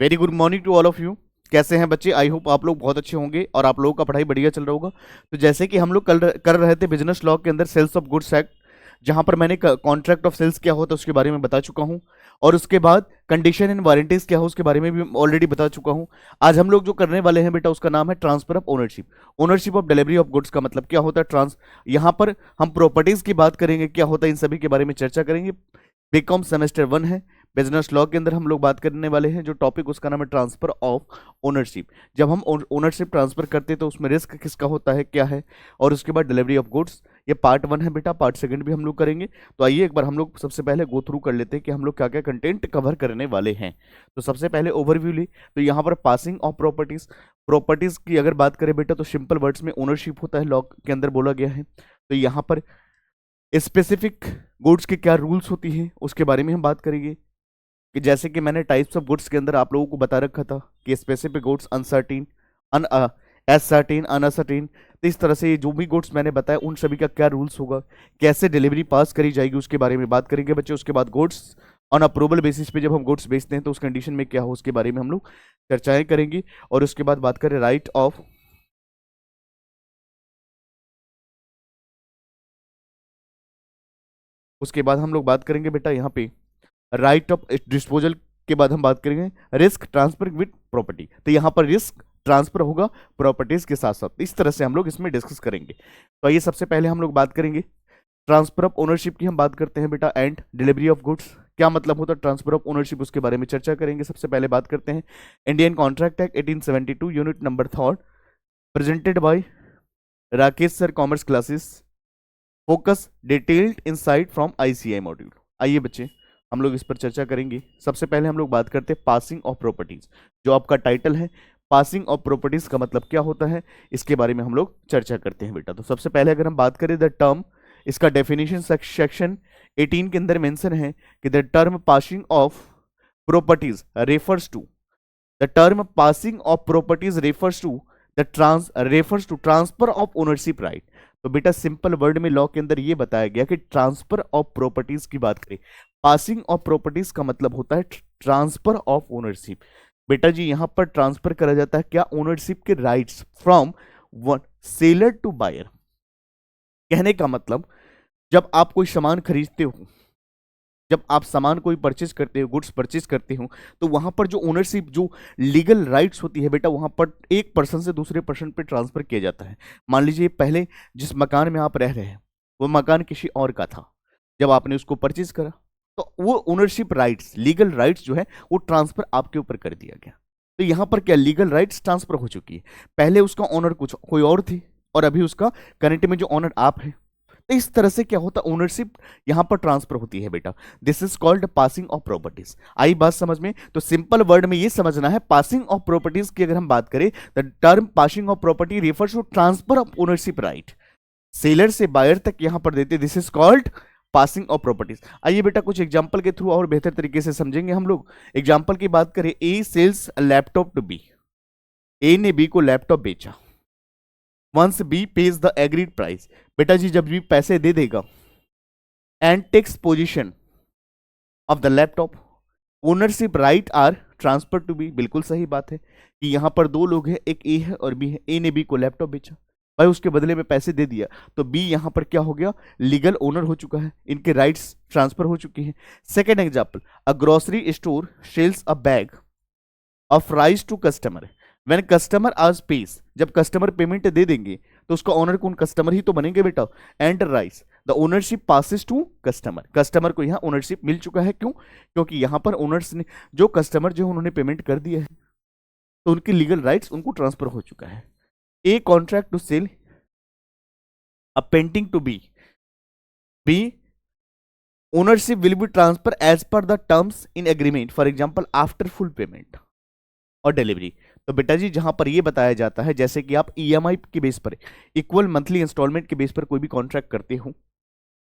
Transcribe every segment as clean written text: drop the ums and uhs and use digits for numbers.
Very good morning to all of you. कैसे हैं बच्चे? आई होप आप लोग बहुत अच्छे होंगे और आप लोगों का पढ़ाई बढ़िया चल रहा होगा। तो जैसे कि हम लोग कल कर रहे थे बिजनेस लॉ के अंदर सेल्स ऑफ गुड्स एक्ट, जहां पर मैंने कॉन्ट्रैक्ट ऑफ सेल्स क्या होता है उसके बारे में बता चुका हूं, और उसके बाद कंडीशन एंड वारंटीज क्या हो उसके बारे में भी ऑलरेडी बता चुका हूं। आज हम लोग जो करने वाले हैं बेटा उसका नाम है transfer of ownership. Ownership of delivery of goods का मतलब क्या होता है? यहाँ पर हम प्रॉपर्टीज की बात करेंगे, क्या होता है इन सभी के बारे में चर्चा करेंगे। बीकॉम सेमेस्टर 1 है, बिजनेस लॉ के अंदर हम लोग बात करने वाले हैं। जो टॉपिक उसका नाम है ट्रांसफर ऑफ ओनरशिप। जब हम ओनरशिप ट्रांसफर करते हैं तो उसमें रिस्क किसका होता है, क्या है, और उसके बाद डिलीवरी ऑफ गुड्स। ये पार्ट 1 है बेटा, पार्ट 2 भी हम लोग करेंगे। तो आइए एक बार हम लोग सबसे पहले गो थ्रू कर लेते हैं कि हम लोग क्या क्या कंटेंट कवर करने वाले हैं। तो सबसे पहले ओवरव्यू ली तो यहाँ पर पासिंग ऑफ प्रॉपर्टीज। प्रॉपर्टीज की अगर बात करें बेटा तो सिंपल वर्ड्स में ओनरशिप होता है, लॉ के अंदर बोला गया है। तो यहाँ पर स्पेसिफिक गुड्स के क्या रूल्स होती हैं उसके बारे में हम बात करेंगे। कि जैसे कि मैंने टाइप्स ऑफ गुड्स के अंदर आप लोगों को बता रखा था कि स्पेसिफिक गुड्स, अनसर्टेन, अन असर्टेन, अनअसर्टेन। तो इस तरह से ये जो भी गुड्स मैंने बताया उन सभी का क्या रूल्स होगा, कैसे डिलीवरी पास करी जाएगी उसके बारे में बात करेंगे बच्चे। उसके बाद गुड्स ऑन अप्रूवल बेसिस पे जब हम गुड्स बेचते हैं तो उस कंडीशन में क्या हो उसके बारे में हम लोग चर्चाएं करेंगे। और उसके बाद बात करें राइट ऑफ, उसके बाद हम लोग बात करेंगे बेटा यहाँ पे राइट ऑफ डिस्पोजल। के बाद हम बात करेंगे रिस्क ट्रांसफर विद प्रॉपर्टी। तो यहाँ पर रिस्क ट्रांसफर होगा प्रॉपर्टीज के साथ साथ, इस तरह से हम लोग इसमें डिस्कस करेंगे। तो आइए सबसे पहले हम लोग बात करेंगे ट्रांसफर ऑफ ओनरशिप की। हम बात करते हैं बेटा एंड डिलीवरी ऑफ गुड्स, क्या मतलब होता है ट्रांसफर ऑफ ओनरशिप, उसके बारे में चर्चा करेंगे। सबसे पहले बात करते हैं Indian contract act 1872 unit number 3, presented by Rakesh sir, commerce classes, focus detailed insight from ICI module. आइए बच्चे हम लोग इस पर चर्चा करेंगे। सबसे पहले हम लोग बात करते हैं पासिंग ऑफ प्रॉपर्टीज, जो आपका टाइटल है। पासिंग ऑफ प्रॉपर्टीज का मतलब क्या होता है इसके बारे में हम लोग चर्चा करते हैं बेटा। तो सबसे पहले अगर हम बात करें द टर्म, इसका डेफिनेशन सेक्शन 18 के अंदर मेंशन है कि the term passing of properties refers to, the term passing of properties refers to transfer of ownership right. तो बेटा सिंपल वर्ड में लॉ के अंदर ये बताया गया कि ट्रांसफर ऑफ प्रॉपर्टीज की बात करें, पासिंग ऑफ प्रॉपर्टीज का मतलब होता है ट्रांसफर ऑफ ओनरशिप। बेटा जी यहां पर ट्रांसफर करा जाता है क्या, ओनरशिप के rights from one seller to buyer. कहने का मतलब जब आप कोई सामान खरीदते हो, जब आप सामान कोई परचेज करते हो, गुड्स परचेज करते हो, तो वहां पर जो ओनरशिप, जो लीगल राइट्स होती है बेटा, वहां पर एक पर्सन से दूसरे पर्सन पे ट्रांसफर किया जाता है। मान लीजिए पहले जिस मकान में आप रह रहे हैं वो मकान किसी और का था, जब आपने उसको परचेज करा तो वो ओनरशिप राइट्स, लीगल राइट्स जो है वो ट्रांसफर आपके ऊपर कर दिया गया। तो यहां पर क्या लीगल राइट्स ट्रांसफर हो चुकी है। पहले उसका ओनर कुछ कोई और थी और अभी उसका करंट में जो ओनर आप है। तो इस तरह से क्या होता है, ओनरशिप यहां पर ट्रांसफर होती है बेटा। This is called passing of properties. आई बात समझ में? तो सिंपल वर्ड में ये समझना है, पासिंग ऑफ प्रॉपर्टीज की अगर हम बात करें, the term passing of property refers to transfer of ownership right, seller से बायर तक यहां पर देते, this is called passing of properties. आइए बेटा कुछ एग्जांपल के थ्रू और बेहतर तरीके से समझेंगे हम लोग। एग्जांपल की बात करें, A sells laptop to B, A ने बी को लैपटॉप बेचा। Once B pays the agreed price, बेटा जी जब बी पैसे दे देगा, and takes possession of the laptop, ownership right are transfer to B. बिल्कुल सही बात है कि यहां पर दो लोग हैं, एक ए है और बी है। ए ने बी को लैपटॉप बेचा, भाई उसके बदले में पैसे दे दिया, तो बी यहां पर क्या हो गया, लीगल ओनर हो चुका है, इनके राइट्स ट्रांसफर हो चुके हैं। Second example, a grocery store sells a bag of rice to customer, when customer आज पेज, जब कस्टमर पेमेंट दे देंगे तो उसका ओनर कौन, कस्टमर ही तो बनेंगे बेटा। And rice the ownership passes to customer, customer को यहाँ ओनरशिप मिल चुका है। क्यों? क्योंकि यहाँ पर ओनर्स ने, जो कस्टमर जो उन्होंने पेमेंट कर दिया है तो उनके लीगल राइट्स उनको ट्रांसफर हो चुका है। A contract to sell a painting to B, B ownership will be transferred as per the terms in agreement, for example after full payment और डिलीवरी। तो बेटा जी जहां पर ये बताया जाता है, जैसे कि आप ईएमआई के बेस पर, इक्वल मंथली इंस्टॉलमेंट के बेस पर कोई भी कॉन्ट्रैक्ट करते हो,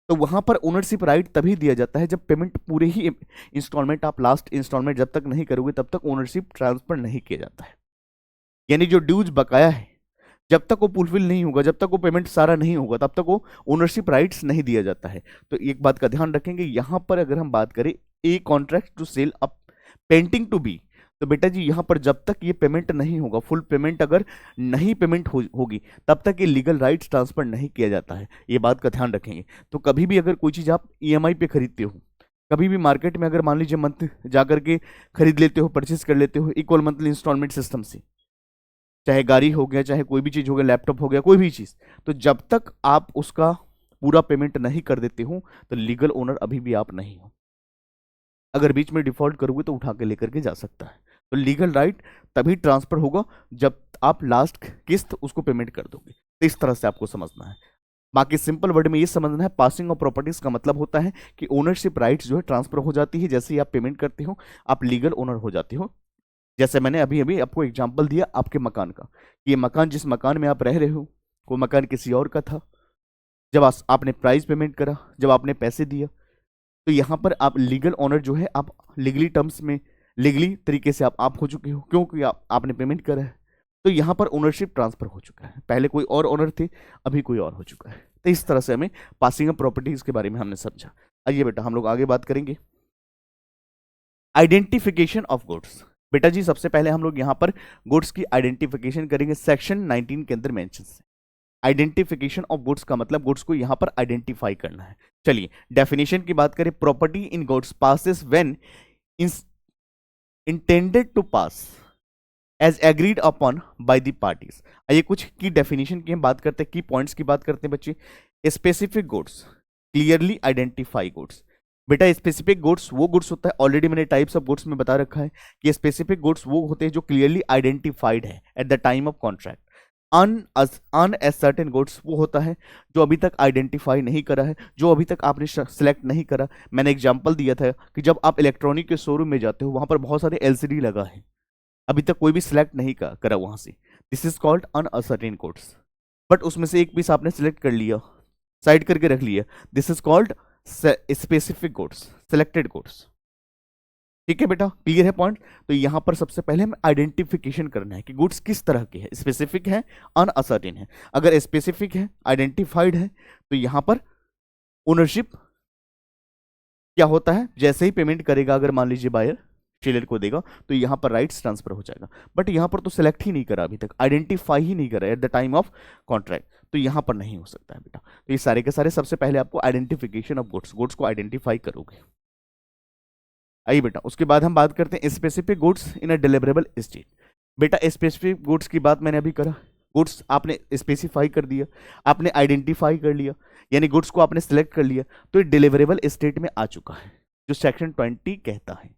तो वहां पर ओनरशिप राइट तभी दिया जाता है जब पेमेंट पूरे ही इंस्टॉलमेंट, आप लास्ट इंस्टॉलमेंट जब तक नहीं करोगे तब तक ओनरशिप ट्रांसफर नहीं किया जाता है। यानी जो ड्यूज बकाया है जब तक वो फुलफिल नहीं होगा, जब तक वो पेमेंट सारा नहीं होगा, तब तक वो ओनरशिप राइट्स नहीं दिया जाता है। तो एक बात का ध्यान रखेंगे, यहां पर अगर हम बात करें A contract to sell a painting to B, तो बेटा जी यहाँ पर जब तक ये पेमेंट नहीं होगा, फुल पेमेंट अगर नहीं पेमेंट होगी, तब तक ये लीगल राइट्स ट्रांसफर नहीं किया जाता है। ये बात का ध्यान रखेंगे। तो कभी भी अगर कोई चीज़ आप ईएमआई पे खरीदते हो, कभी भी मार्केट में अगर मान लीजिए मंथ जा करके खरीद लेते हो, परचेस कर लेते हो इक्वल मंथली इंस्टॉलमेंट सिस्टम से, चाहे गाड़ी हो गया, चाहे कोई भी चीज़ हो गया, लैपटॉप हो गया, कोई भी चीज़, तो जब तक आप उसका पूरा पेमेंट नहीं कर देते हो तो लीगल ओनर अभी भी आप नहीं हो। अगर बीच में डिफॉल्ट करोगे तो उठा के लेकर के जा सकता है। तो लीगल राइट तभी ट्रांसफर होगा जब आप लास्ट किस्त उसको पेमेंट कर दोगे। तो इस तरह से आपको समझना है। बाकी सिंपल वर्ड में ये समझना है, पासिंग ऑफ प्रॉपर्टीज का मतलब होता है कि ओनरशिप राइट्स जो है ट्रांसफर हो जाती है। जैसे ही आप पेमेंट करते हो आप लीगल ओनर हो जाते हो। जैसे मैंने अभी अभी आपको एग्जांपल दिया आपके मकान का, कि ये मकान जिस मकान में आप रह रहे हो वो मकान किसी और का था। जब आपने प्राइस पेमेंट करा, जब आपने पैसे दिया, तो यहाँ पर आप लीगल ओनर जो है, आप लीगली टर्म्स में लीगली तरीके से आप हो चुके हो, क्योंकि आपने पेमेंट करा है। तो यहाँ पर ओनरशिप ट्रांसफर हो चुका है। पहले कोई और ओनर थे, अभी कोई और हो चुका है। तो इस तरह से हमें पासिंग ऑफ प्रॉपर्टीज के बारे में हमने समझा। आइए बेटा हम लोग आगे बात करेंगे आइडेंटिफिकेशन ऑफ गुड्स। बेटा जी सबसे पहले हम लोग यहाँ पर गुड्स की आइडेंटिफिकेशन करेंगे। सेक्शन 19 के अंदर मेंशन है आइडेंटिफिकेशन ऑफ गुड्स का मतलब गुड्स को यहाँ पर आइडेंटिफाई करना है। चलिए डेफिनेशन की बात करें, property in goods passes when intended to pass as agreed upon by the parties. आइए कुछ की डेफिनेशन की हम बात करते हैं, की पॉइंट्स की बात करते हैं बच्चे। Specific goods, clearly identify goods. बेटा स्पेसिफिक गुड्स वो गुड्स होता है, ऑलरेडी मैंने टाइप्स ऑफ गुड्स में बता रखा है कि स्पेसिफिक गुड्स वो होते हैं जो क्लियरली आइडेंटिफाइड है at the time of contract. Uncertain goods वो होता है जो अभी तक आइडेंटिफाई नहीं करा है, जो अभी तक आपने सेलेक्ट नहीं करा। मैंने एग्जांपल दिया था कि जब आप इलेक्ट्रॉनिक के शोरूम में जाते हो वहां पर बहुत सारे एलसीडी लगा है, अभी तक कोई भी सिलेक्ट नहीं करा वहां से। This is called uncertain goods. But उसमें से एक पीस आपने सिलेक्ट कर लिया, साइड करके रख लिया, this is called specific goods, selected goods. ठीक है बेटा, क्लियर है पॉइंट। तो यहां पर सबसे पहले हमें आइडेंटिफिकेशन करना है कि गुड्स किस तरह के हैं, स्पेसिफिक है, अनअसर्टेन है। अगर स्पेसिफिक है, आइडेंटिफाइड है, तो यहां पर ओनरशिप क्या होता है, जैसे ही पेमेंट करेगा, अगर मान लीजिए बायर सेलर को देगा तो यहां पर राइट्स ट्रांसफर हो जाएगा। बट यहां पर तो सिलेक्ट ही नहीं करा, अभी तक आइडेंटिफाई ही नहीं करा at the time of contract, तो यहां पर नहीं हो सकता है बेटा। तो ये सारे के सारे सबसे पहले आपको आइडेंटिफिकेशन ऑफ गुड्स, गुड्स को आइडेंटिफाई करोगे। आइए बेटा उसके बाद हम बात करते हैं specific goods in a deliverable state. बेटा स्पेसिफिक गुड्स की बात मैंने अभी करा, गुड्स आपने स्पेसिफाई कर दिया, आपने आइडेंटिफाई कर लिया, यानी गुड्स को आपने सिलेक्ट कर लिया, तो ये डिलीवरेबल स्टेट में आ चुका है, जो सेक्शन 20 कहता है।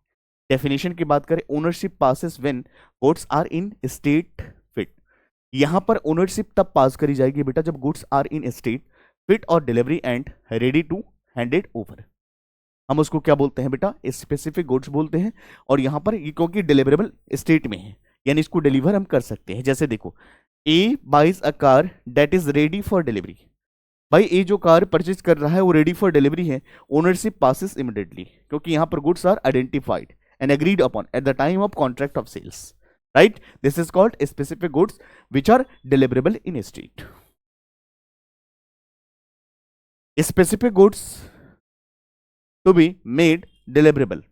डेफिनेशन की बात करें, ownership passes when goods are in state fit. यहां पर ओनरशिप तब पास करी जाएगी बेटा जब goods are in state fit और delivery and ready to handed over. हम उसको क्या बोलते हैं बेटा, स्पेसिफिक गुड्स बोलते हैं। और यहां पर क्योंकि डिलीवरेबल स्टेट में है, यानी इसको डिलीवर हम कर सकते हैं। जैसे देखो, A buys a car that is ready for delivery. भाई ए जो कार परचेज कर रहा है वो रेडी फॉर डिलीवरी है, ओनरशिप पासिस इमीडिएटली, क्योंकि यहां पर goods are identified and agreed upon at the time of contract of sales, right? This is called specific goods which are deliverable in state. Specific goods to be made deliverable.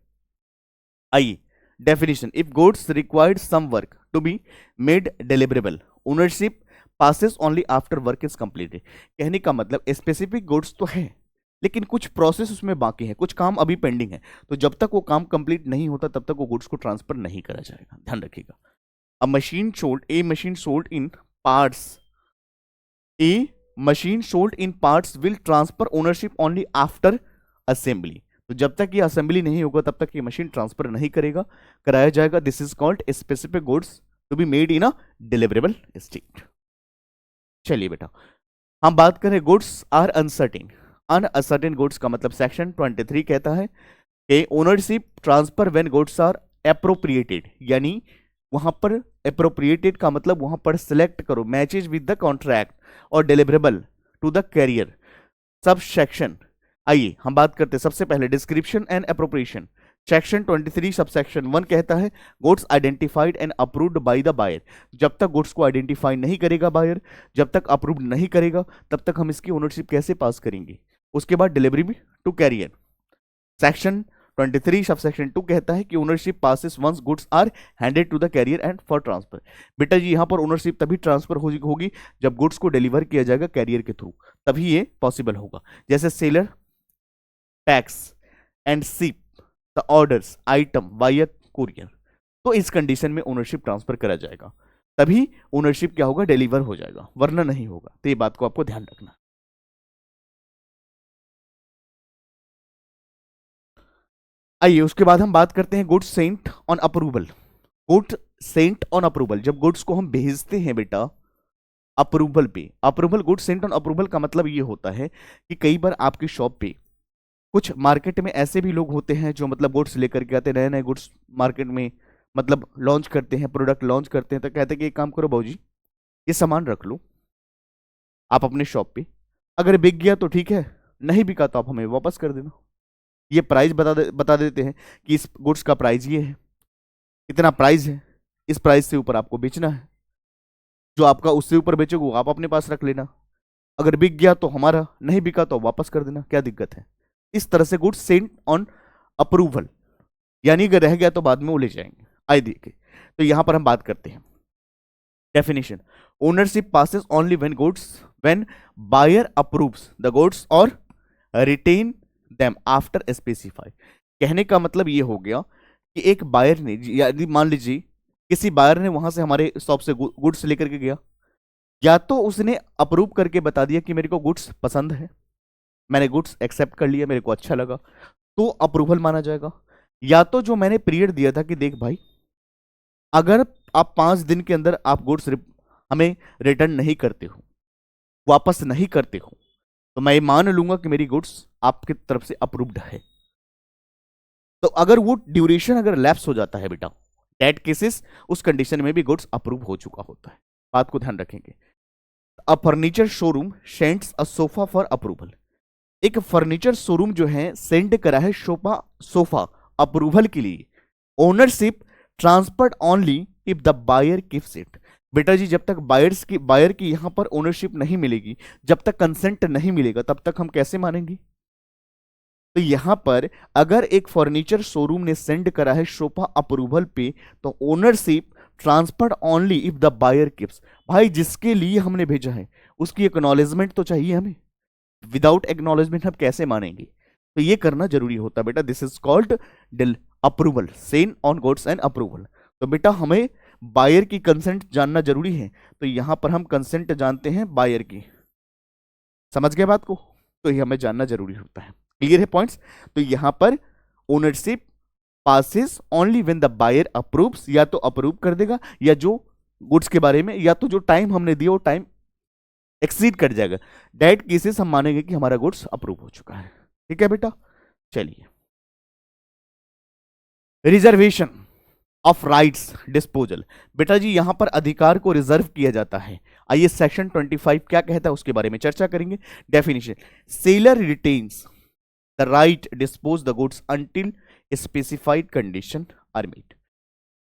आइए definition, if goods required some work to be made deliverable, ownership passes only after work is completed. कहने का मतलब specific goods तो है लेकिन कुछ process उसमें बाकी है, कुछ काम अभी पेंडिंग है, तो जब तक वो काम कंप्लीट नहीं होता तब तक वो गुड्स को ट्रांसफर नहीं करा जाएगा, ध्यान रखिएगा। A machine sold in parts will transfer ownership only after assembly. तो जब तक ये असेंबली नहीं होगा तब तक ये मशीन ट्रांसफर नहीं कराया जाएगा। This is called specific goods to be made in a deliverable state. चलिए बेटा हम बात करें goods are uncertain. Unascertained goods का मतलब सेक्शन 23 कहता है कि ownership transfer when goods are appropriated, यानी वहां पर एप्रोप्रिएटेड का मतलब वहां पर सिलेक्ट करो मैचेज विद द कॉन्ट्रैक्ट और deliverable to the carrier. Sub section, आइए हम बात करते हैं सबसे पहले description and appropriation. Section 23 sub section 1 कहता है goods identified and approved by the buyer. जब तक गुड्स को आइडेंटिफाई नहीं करेगा बायर, जब तक अप्रूव नहीं करेगा, तब तक हम इसकी ओनरशिप कैसे पास करेंगे। उसके बाद delivery to carrier. Section 23 subsection 2 कहता है कि ownership passes once goods are handed to the carrier and for transfer. बेटा जी यहाँ पर ओनरशिप तभी ट्रांसफर होगी जब गुड्स को डिलीवर किया जाएगा कैरियर के थ्रू, तभी ये पॉसिबल होगा। जैसे seller tax and ship the orders item via courier, तो इस कंडीशन में ओनरशिप ट्रांसफर करा जाएगा, तभी ओनरशिप क्या होगा, डिलीवर हो जाएगा, वरना नहीं होगा। तो ये बात को आपको ध्यान रखना। आइए उसके बाद हम बात करते हैं goods Saint on approval. Goods Saint on approval, जब गुड्स को हम भेजते हैं बेटा अप्रूवल पे, approval goods Saint on approval का मतलब ये होता है कि कई बार आपकी शॉप पे कुछ मार्केट में ऐसे भी लोग होते हैं जो मतलब गुड्स लेकर के आते हैं, नए नए गुड्स मार्केट में मतलब लॉन्च करते हैं, प्रोडक्ट लॉन्च करते हैं, तो कहते हैं कि एक काम करो भाजी ये सामान रख लो आप अपने शॉप पे, अगर बिक गया तो ठीक है, नहीं बिका तो आप हमें वापस कर देना। ये प्राइस बता देते हैं कि इस गुड्स का प्राइस ये है, इतना प्राइस है, इस प्राइस से ऊपर आपको बेचना है, जो आपका उससे ऊपर बेचोगे वो आप अपने पास रख लेना, अगर बिक गया तो हमारा, नहीं बिका तो वापस कर देना, क्या दिक्कत है। इस तरह से गुड्स सेंट ऑन अप्रूवल, यानी अगर रह गया तो बाद में वो ले जाएंगे। आइए देखिए, तो यहां पर हम बात करते हैं definition. Ownership passes only when buyer approves the goods और रिटेन देम आफ्टर स्पेसिफाई। कहने का मतलब ये हो गया कि एक बायर ने, यदि मान लीजिए किसी बायर ने वहां से हमारे शॉप से गुड्स लेकर के गया, या तो उसने अप्रूव करके बता दिया कि मेरे को गुड्स पसंद है, मैंने गुड्स एक्सेप्ट कर लिया, मेरे को अच्छा लगा, तो अप्रूवल माना जाएगा। या तो जो मैंने पीरियड दिया था कि देख भाई अगर आप 5 दिन के अंदर आप गुड्स हमें रिटर्न नहीं करते हो, वापस नहीं करते हो, तो मैं ये मान लूंगा कि मेरी गुड्स आपकी तरफ से अप्रूव्ड है। तो अगर वो ड्यूरेशन अगर लैप्स हो जाता है बेटा, डेट केसेस, उस कंडीशन में भी गुड्स अप्रूव हो चुका होता है, बात को ध्यान रखेंगे। A furniture showroom sends a sofa for approval. एक फर्नीचर शोरूम जो है सेंड करा है सोफा अप्रूवल के लिए। Ownership transferred only if the buyer gives it. बेटा जी जब तक बायर की यहां पर ओनरशिप नहीं मिलेगी, जब तक कंसेंट नहीं मिलेगा, तब तक हम कैसे मानेंगे। तो यहां पर अगर एक फर्नीचर शोरूम ने सेंड करा है सोफा अप्रूवल पे, तो ownership transferred only if the buyer gives. भाई जिसके लिए हमने भेजा है उसकी एक्नॉलेजमेंट तो चाहिए हमें, विदाउट एक्नॉलेजमेंट हम कैसे मानेंगे। तो ये करना जरूरी होता है बेटा, this is called deal approval, sent on goods and approval. तो बेटा हमें बायर की कंसेंट जानना जरूरी है, तो यहां पर हम कंसेंट जानते हैं बायर की, समझ गए बात को, तो ये हमें जानना जरूरी होता है। क्लियर है पॉइंट्स। तो यहां पर ownership passes only when the buyer approves, या तो अप्रूव कर देगा, या जो गुड्स के बारे में, या तो जो टाइम हमने दिया वो टाइम एक्सीड कर जाएगा। दैट केसेस हम मानेंगे कि हमारा गुड्स अप्रूव हो चुका है। ठीक है बेटा, चलिए रिजर्वेशन ऑफ राइट्स डिस्पोजल। बेटा जी यहां पर अधिकार को रिजर्व किया जाता है। आइए सेक्शन 25 क्या कहता है उसके बारे में चर्चा करेंगे। Definition, seller retains the right dispose the goods until specified condition are met.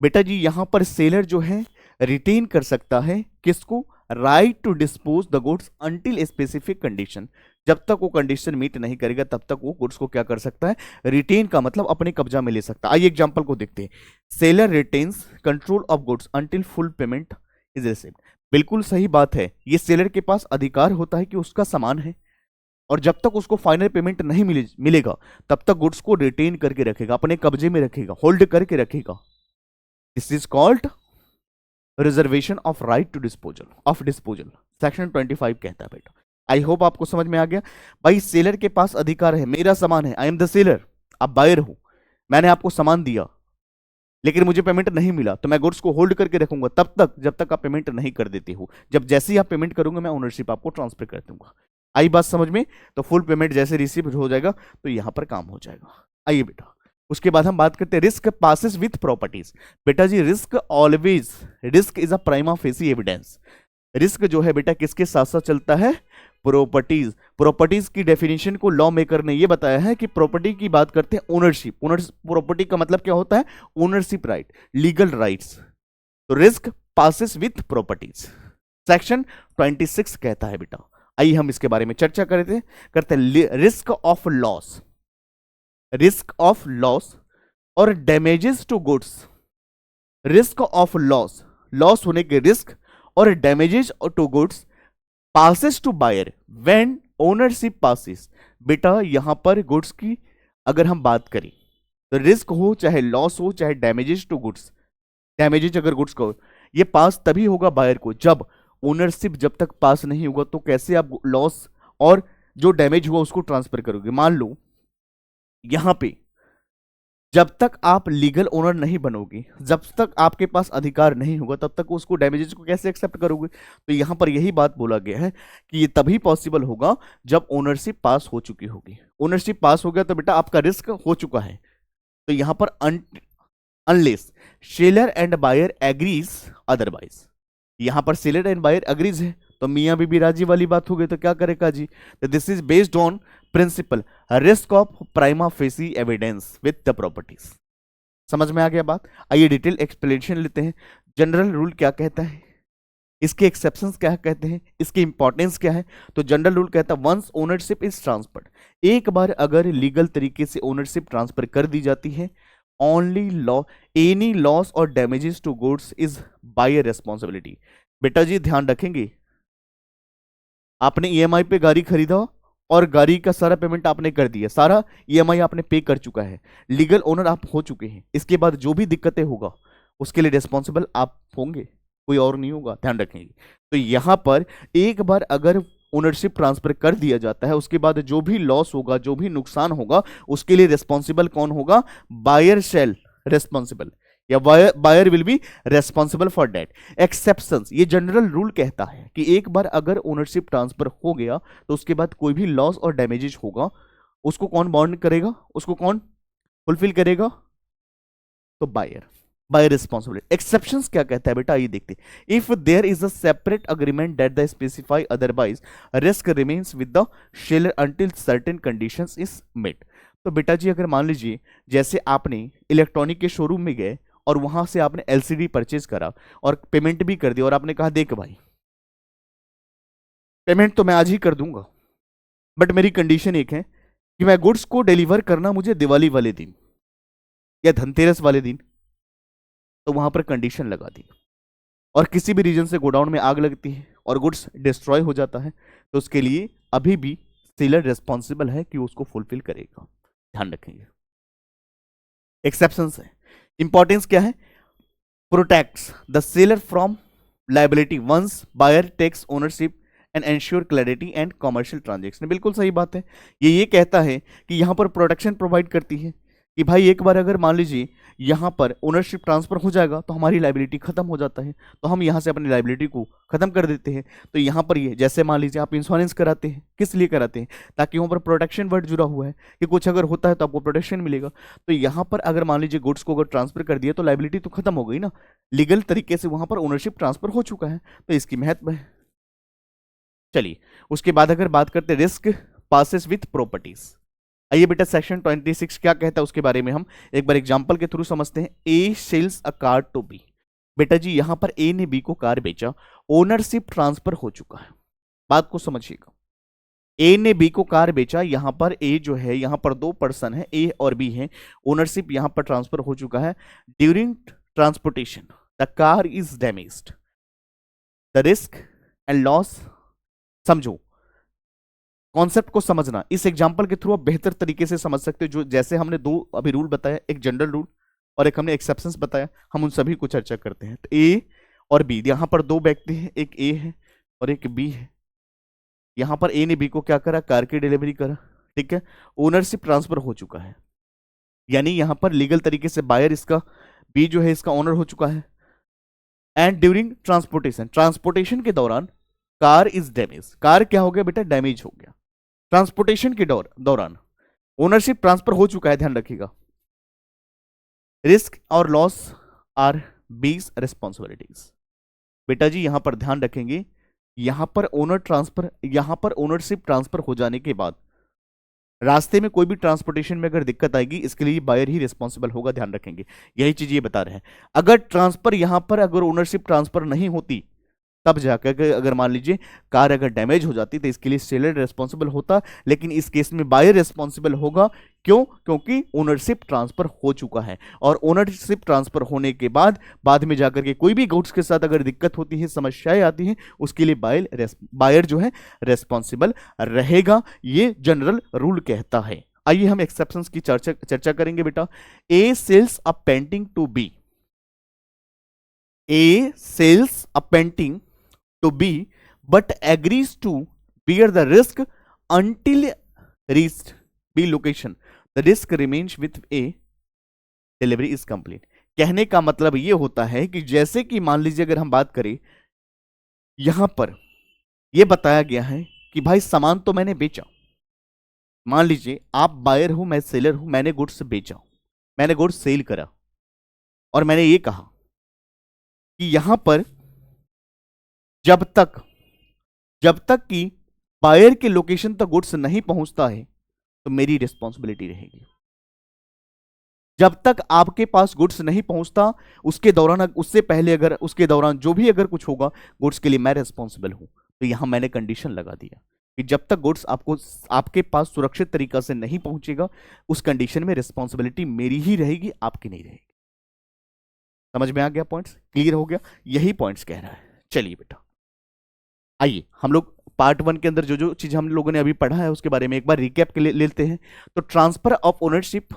बेटा जी यहां पर सेलर जो है रिटेन कर सकता है किसको, right to dispose the goods until specific condition. जब तक वो कंडीशन मीट नहीं करेगा तब तक वो गुड्स को क्या कर सकता है, रिटेन का मतलब अपने कब्जा में ले सकता है। आइए एग्जांपल को देखते हैं। Seller retains control of goods until full payment is received. बिल्कुल सही बात है, ये सेलर के पास अधिकार होता है कि उसका सामान है और जब तक उसको फाइनल पेमेंट नहीं मिलेगा तब तक गुड्स को रिटेन करके रखेगा, अपने कब्जे में रखेगा, होल्ड करके रखेगा। This is called reservation of right to disposal section 25 कहता है बेटा। आई होप आपको समझ में आ गया। भाई सेलर के पास अधिकार है, मेरा सामान है, आई एम द सेलर, आप बायर हो, मैंने आपको सामान दिया लेकिन मुझे पेमेंट नहीं मिला, तो मैं गुड्स को होल्ड करके रखूंगा तब तक जब तक आप पेमेंट नहीं कर देते हो। जब जैसे ही आप पेमेंट करोगे मैं ओनरशिप आपको ट्रांसफर कर दूंगा। आई बात समझ में। तो फुल पेमेंट जैसे रिसीव हो जाएगा तो यहां पर काम हो जाएगा। आइए बेटा उसके बाद हम बात करते हैं रिस्क पासिस विथ प्रॉपर्टीज। बेटा जी risk always, risk is a prima facie evidence. Risk जो है बेटा किसके साथ साथ चलता है, प्रॉपर्टीज। प्रॉपर्टीज की डेफिनेशन को लॉ मेकर ने यह बताया है कि प्रॉपर्टी की बात करते हैं ओनरशिप। प्रॉपर्टी का मतलब क्या होता है, ओनरशिप राइट, लीगल राइट्स। तो risk passes with properties section 26 कहता है बेटा। आइए हम इसके बारे में चर्चा करते हैं risk of loss. Risk of loss और damages to goods, risk of loss, loss होने के रिस्क और damages to goods passes to buyer when ownership passes. बेटा यहां पर गुड्स की अगर हम बात करें तो रिस्क हो चाहे लॉस हो चाहे डैमेजेस टू गुड्स, डैमेजेस अगर गुड्स को, ये पास तभी होगा बायर को जब ओनरशिप जब तक पास नहीं होगा। तो कैसे आप लॉस और जो डैमेज हुआ उसको ट्रांसफर करोगे? मान लो यहां पे जब तक आप लीगल ओनर नहीं बनोगे, जब तक आपके पास अधिकार नहीं होगा, तब तक उसको डैमेजेस को कैसे एक्सेप्ट करोगे? तो यहां पर यही बात बोला गया है कि ये तभी पॉसिबल होगा जब ओनरशिप पास हो चुकी होगी। ओनरशिप पास हो गया तो बेटा आपका रिस्क हो चुका है। तो यहां पर unless seller and buyer agrees otherwise, यहां पर सेलर एंड बायर एग्रीज है तो मियां बीबी राजी वाली बात हो गई। तो क्या करेगा जी? तो this is based on principle risk of prima facie evidence with the properties. समझ में आ गया बात? आइए डिटेल एक्सप्लेनेशन लेते हैं। जनरल रूल क्या कहता है, इसके एक्सेप्शंस क्या कहते हैं, इसकी इंपॉर्टेंस क्या है? तो जनरल रूल कहता है वंस ओनरशिप इज ट्रांसफर्ड, एक बार अगर लीगल तरीके से ओनरशिप ट्रांसफर कर दी जाती है, ओनली लॉ एनी लॉस और damages to goods is buyer responsibility. बेटा जी ध्यान रखेंगे, आपने ईएमआई पे गाड़ी खरीदा और गाड़ी का सारा पेमेंट आपने कर दिया, सारा ईएमआई आपने पे कर चुका है, लीगल ओनर आप हो चुके हैं। इसके बाद जो भी दिक्कतें होगा उसके लिए रिस्पॉन्सिबल आप होंगे, कोई और नहीं होगा, ध्यान रखेंगे। तो यहां पर एक बार अगर ओनरशिप ट्रांसफर कर दिया जाता है, उसके बाद जो भी लॉस होगा, जो भी नुकसान होगा, उसके लिए रिस्पॉन्सिबल कौन होगा? बायर शेल रिस्पॉन्सिबल या buyer will be responsible for that. Exceptions, ये जनरल रूल कहता है कि एक बार अगर ओनरशिप ट्रांसफर हो गया तो उसके बाद कोई भी लॉस और डैमेजेस होगा उसको कौन बॉन्ड करेगा, उसको कौन फुलफिल करेगा? तो बायर, बायर रिस्पॉन्सिबिलिटी। एक्सेप्शंस क्या कहता है बेटा, ये देखते हैं। If there is a separate agreement that the specify otherwise risk remains with the seller until certain conditions is met. तो बेटा जी अगर मान लीजिए जैसे आपने इलेक्ट्रॉनिक के शोरूम में गए और वहां से आपने एलसीडी परचेज करा और पेमेंट भी कर दिया और आपने कहा देख भाई पेमेंट तो मैं आज ही कर दूंगा, बट मेरी कंडीशन एक है कि मैं गुड्स को डिलीवर करना मुझे दिवाली वाले दिन या धनतेरस वाले दिन। तो वहां पर कंडीशन लगा दी और किसी भी रीजन से गोडाउन में आग लगती है और गुड्स डिस्ट्रॉय हो जाता है, तो उसके लिए अभी भी सेलर रिस्पॉन्सिबल है कि उसको फुलफिल करेगा, ध्यान रखेंगे। एक्सेप्शंस है, इंपॉर्टेंस क्या है? Protects the seller from liability once buyer takes ownership and ensure clarity and commercial transaction. बिल्कुल सही बात है, ये कहता है कि यहां पर प्रोटेक्शन प्रोवाइड करती है कि भाई एक बार अगर मान लीजिए यहां पर ओनरशिप ट्रांसफर हो जाएगा तो हमारी लाइबिलिटी खत्म हो जाता है, तो हम यहां से अपनी लाइबिलिटी को खत्म कर देते हैं। तो यहां पर ये जैसे मान लीजिए आप इंश्योरेंस कराते हैं, किस लिए कराते हैं? ताकि वहां पर प्रोटेक्शन वर्ड जुड़ा हुआ है कि कुछ अगर होता है तो आपको प्रोटेक्शन मिलेगा। तो यहां पर अगर मान लीजिए गुड्स को अगर ट्रांसफर कर दिया तो लाइबिलिटी तो खत्म हो गई ना, लीगल तरीके से वहां पर ओनरशिप ट्रांसफर हो चुका है, तो इसकी महत्व है। चलिए उसके बाद अगर बात करते रिस्क पासेस विथ प्रॉपर्टीज। आइए बेटा सेक्शन 26 क्या कहता है उसके बारे में हम एक बार एग्जांपल के थ्रू समझते हैं। A sells a car to B. बेटा जी यहां पर ए ने बी को कार बेचा, ओनरशिप ट्रांसफर हो चुका है, बात को समझिएगा। ए ने बी को कार बेचा, यहां पर ए जो है यहां पर दो पर्सन है ए और बी है, ओनरशिप यहां पर ट्रांसफर हो चुका है। During transportation the car is damaged, the risk and loss, समझो कॉन्सेप्ट को समझना, इस एग्जांपल के थ्रू आप बेहतर तरीके से समझ सकते हो। जो जैसे हमने दो अभी रूल बताया, एक जनरल रूल और एक हमने एक्सेप्शंस बताया, हम उन सभी को चर्चा करते हैं। तो ए और बी, यहां पर दो व्यक्ति हैं, एक ए है और एक बी है। यहां पर ए ने बी को क्या करा? कार की डिलीवरी करा, ठीक है, ओनरशिप ट्रांसफर हो चुका है, यानी यहां पर लीगल तरीके से बायर इसका, बी जो है इसका ओनर हो चुका है। एंड ड्यूरिंग ट्रांसपोर्टेशन, ट्रांसपोर्टेशन के दौरान कार इज डैमेज, कार क्या हो गया बेटा? डैमेज हो गया। ट्रांसपोर्टेशन के दौरान ओनरशिप ट्रांसफर हो चुका है, ध्यान रखिएगा। रिस्क और लॉस आर बीस रिस्पॉन्सिबिलिटीज। बेटा जी यहां पर ध्यान रखेंगे, यहां पर ओनरशिप ट्रांसफर हो जाने के बाद रास्ते में कोई भी ट्रांसपोर्टेशन में अगर दिक्कत आएगी इसके लिए बायर ही रिस्पॉन्सिबल होगा, ध्यान रखेंगे। यही चीज ये बता रहे हैं। अगर ट्रांसफर यहां पर अगर ओनरशिप ट्रांसफर नहीं होती तब जाकर के अगर मान लीजिए कार अगर डैमेज हो जाती तो इसके लिए सेलर रिस्पॉन्सिबल होता, लेकिन इस केस में बायर रिस्पॉन्सिबल होगा। क्यों? क्योंकि ओनरशिप ट्रांसफर हो चुका है, और ओनरशिप ट्रांसफर होने के बाद में जाकर के कोई भी गुड्स के साथ अगर दिक्कत होती है, समस्याएं आती हैं, उसके लिए बायर जो है रेस्पॉन्सिबल रहेगा, ये जनरल रूल कहता है। आइए हम एक्सेप्शंस की चर्चा करेंगे बेटा। A sells a painting to B, A sells a painting to B but agrees to bear the risk until reached B location. The risk remains with A. Delivery is complete. कहने का मतलब ये होता है कि जैसे कि मान लीजिए अगर हम बात करें, यहां पर ये बताया गया है कि भाई सामान तो मैंने बेचा, मान लीजिए आप बायर हो, मैं सेलर हूं, मैंने गुड्स बेचा, मैंने गुड्स सेल करा, और मैंने ये कहा कि यहां पर जब तक कि बायर के लोकेशन तक गुड्स नहीं पहुंचता है तो मेरी रिस्पॉन्सिबिलिटी रहेगी। जब तक आपके पास गुड्स नहीं पहुंचता उसके दौरान, उससे पहले अगर उसके दौरान जो भी अगर कुछ होगा गुड्स के लिए मैं रिस्पॉन्सिबल हूं। तो यहां मैंने कंडीशन लगा दिया कि जब तक गुड्स आपके पास सुरक्षित तरीका से नहीं पहुंचेगा, उस कंडीशन में रिस्पॉन्सिबिलिटी मेरी ही रहेगी, आपकी नहीं रहेगी। समझ में आ गया? पॉइंट्स क्लियर हो गया? यही पॉइंट्स कह रहा है। चलिए बेटा, आइए हम लोग पार्ट 1 के अंदर जो जो चीज हम लोगों ने अभी पढ़ा है उसके बारे में एक बार रिकैप के लिए लेते हैं। तो transfer of ownership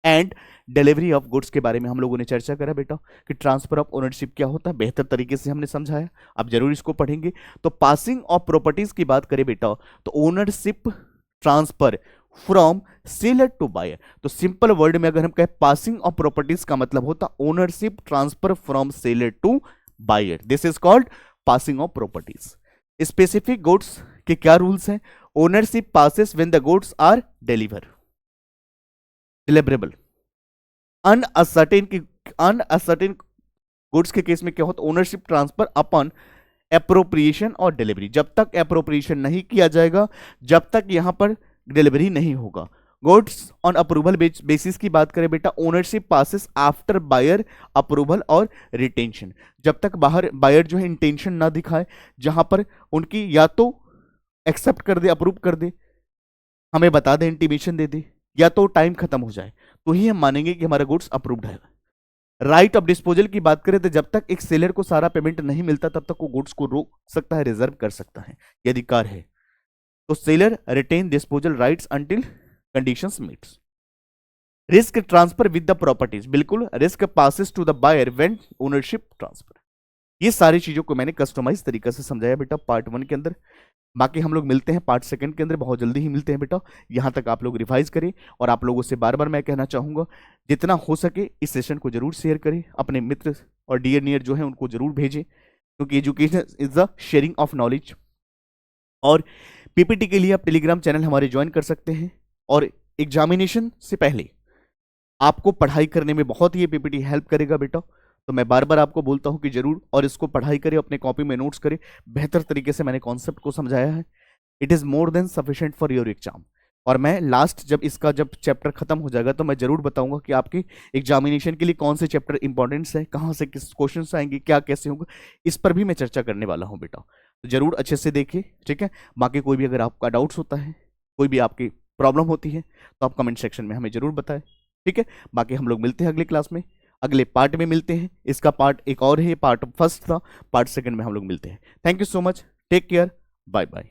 and delivery of goods के बारे में हम लोगों ने चर्चा करा बेटा, कि ट्रांसफर ऑफ ओनरशिप क्या होता है, बेहतर तरीके से हमने समझाया, आप जरूर इसको पढ़ेंगे। तो पासिंग ऑफ प्रॉपर्टीज की बात करें बेटा, तो ownership transfer from seller to buyer. तो सिंपल वर्ड में अगर हम कहें पासिंग ऑफ प्रॉपर्टीज का मतलब होता ownership transfer from seller to buyer. This is called passing of properties. Specific goods के क्या रूल्स हैं? Ownership passes when the goods are deliverable. Unascertained goods के केस में क्या होता है? ओनरशिप ट्रांसफर अपॉन एप्रोप्रिएशन और डिलीवरी। जब तक एप्रोप्रिएशन नहीं किया जाएगा, जब तक यहां पर डिलीवरी नहीं होगा। गुड्स ऑन अप्रूवल बेसिस की बात करें बेटा, ownership passes after buyer approval और रिटेंशन। जब तक बायर जो है इंटेंशन ना दिखाए, जहां पर उनकी या तो एक्सेप्ट कर दे, अप्रूव कर दे, हमें बता दे, इंटीमेशन दे दे, या तो टाइम खत्म हो जाए, तो ही हम मानेंगे कि हमारा गुड्स अप्रूव्ड है। राइट ऑफ डिस्पोजल की बात करें तो जब तक एक सेलर को सारा पेमेंट नहीं मिलता तब तक वो गुड्स को रोक सकता है, रिजर्व कर सकता है, ये अधिकार है। तो seller retain disposal rights until conditions meets. Risk transfer with the properties, बिल्कुल risk passes to the buyer when ownership transfer. ये सारी चीजों को मैंने कस्टमाइज तरीके से समझाया बेटा पार्ट 1 के अंदर। बाकी हम लोग मिलते हैं पार्ट 2 के अंदर, बहुत जल्दी ही मिलते हैं बेटा। यहां तक आप लोग रिवाइज करें, और आप लोगों से बार बार मैं कहना चाहूंगा जितना हो सके इस सेशन को जरूर शेयर करें, अपने मित्र और डियर नियर जो है उनको जरूर भेजें, क्योंकि education is the sharing of knowledge. और पीपीटी के लिए आप टेलीग्राम चैनल हमारे ज्वाइन कर सकते हैं, और एग्जामिनेशन से पहले आपको पढ़ाई करने में बहुत ही पीपीटी हेल्प करेगा बेटा। तो मैं बार बार आपको बोलता हूं कि जरूर और इसको पढ़ाई करें, अपने कॉपी में नोट्स करें, बेहतर तरीके से मैंने कॉन्सेप्ट को समझाया है। It is more than sufficient for your exam. और मैं लास्ट जब चैप्टर खत्म हो जाएगा तो मैं जरूर बताऊंगा कि आपकी एग्जामिनेशन के लिए कौन से चैप्टर इंपॉर्टेंट्स हैं, कहाँ से किस क्वेश्चन आएंगे, क्या कैसे होगा, इस पर भी मैं चर्चा करने वाला हूँ बेटा। तो जरूर अच्छे से देखिए, ठीक है। बाकी कोई भी अगर आपका डाउट्स होता है, कोई भी आपकी प्रॉब्लम होती है, तो आप कमेंट सेक्शन में हमें जरूर बताएं, ठीक है। बाकी हम लोग मिलते हैं अगले क्लास में, अगले पार्ट में मिलते हैं। इसका पार्ट एक और है, पार्ट 1 था, पार्ट 2 में हम लोग मिलते हैं। Thank you so much, take care, bye bye.